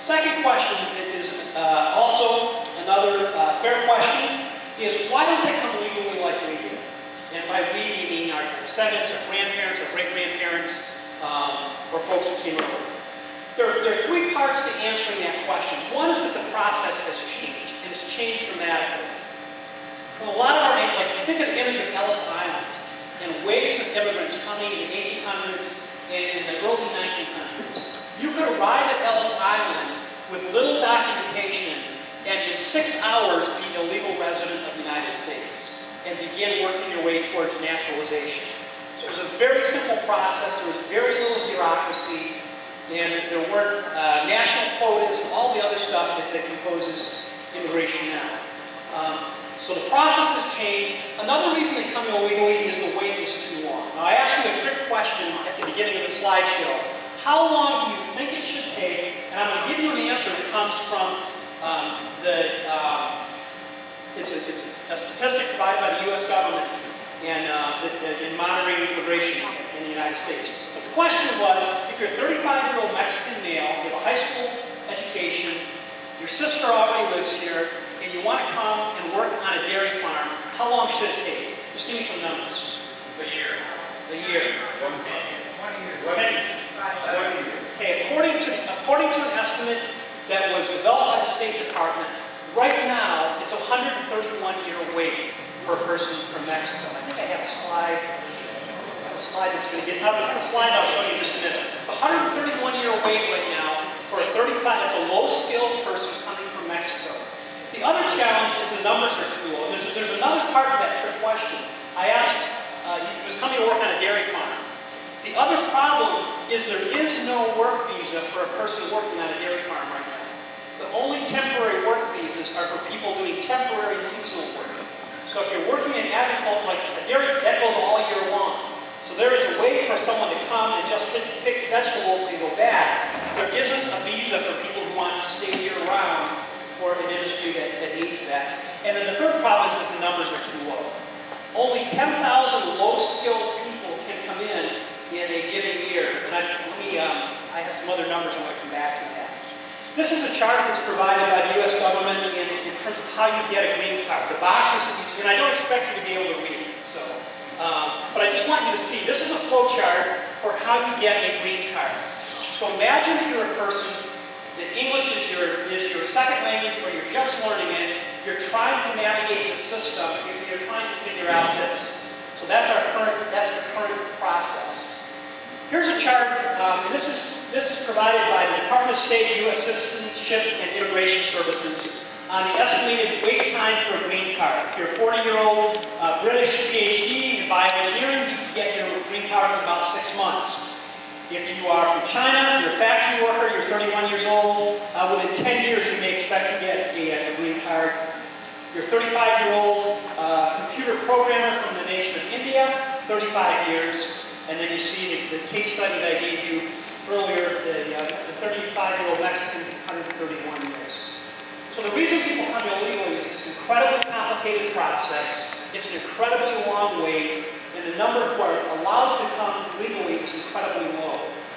Second question is also another fair question, is why don't they come legally like we do? And by we, we mean our descendants, our grandparents, our great-grandparents, or folks who came over. There are three parts to answering that question. One is that the process has changed, and it's changed dramatically. Well, a lot of our, like, think of the image of Ellis Island and waves of immigrants coming in the 1800s and in the early 1900s. You could arrive at Ellis Island with little documentation and in 6 hours be a legal resident of the United States and begin working your way towards naturalization. So it was a very simple process. There was very little bureaucracy, and there weren't national quotas and all the other stuff that composes immigration now. So the process has changed. Another reason they come illegally is the wait was too long. Now I asked you a trick question at the beginning of the slideshow. How long do you think it should take? And I'm going to give you an answer that comes from it's a statistic provided by the U.S. government and in monitoring immigration in the United States. But the question was, if you're a 35-year-old Mexican male, you have a high school education, your sister already lives here, and you want to come and work on a dairy farm, how long should it take? Just give me some numbers. A year. A year. 20 years. Okay, according to an estimate that was developed by the State Department, right now it's a 131-year wait for a person from Mexico. I think I have a slide. That's going to get up. The slide I'll show you in just a minute. It's a 131-year wait right now for a 35. That's a low-skilled person coming from Mexico. The other challenge is the numbers are too low. There's another part to that trick question. I asked, he was coming to work on a dairy farm. The other problem is there is no work visa for a person working on a dairy farm right now. The only temporary work visas are for people doing temporary seasonal work. So if you're working in agriculture, like a dairy, that goes all year long. So there is a way for someone to come and just pick vegetables and go back. There isn't a visa for people who want to stay year-round for an industry that needs that. And then the third problem is that the numbers are too low. Only 10,000 low-skilled people can come in a given year. And I have some other numbers I'm going to come back to that. This is a chart that's provided by the U.S. government in terms of how you get a green card. The boxes that you see, and I don't expect you to be able to read it, so, but I just want you to see, this is a flow chart for how you get a green card. So imagine that you're a person that English is your second language, or you're just learning it, you're trying to navigate the system, you're trying to figure out this. So that's the current process. Here's a chart, and this is provided by the Department of State, U.S. Citizenship and Immigration Services on the estimated wait time for a green card. If you're a 40-year-old British PhD in bioengineering, you can get your green card in about 6 months. If you are from China, you're a factory worker, you're 31 years old, within 10 years you may expect to get a green card. You're a 35-year-old computer programmer from the nation of India, 35 years. And then you see the case study that I gave you earlier, the 35-year-old Mexican, 131 years. So the reason people come illegally is it's an incredibly complicated process, it's an incredibly long wait, and the number who are allowed to come legally is incredibly low.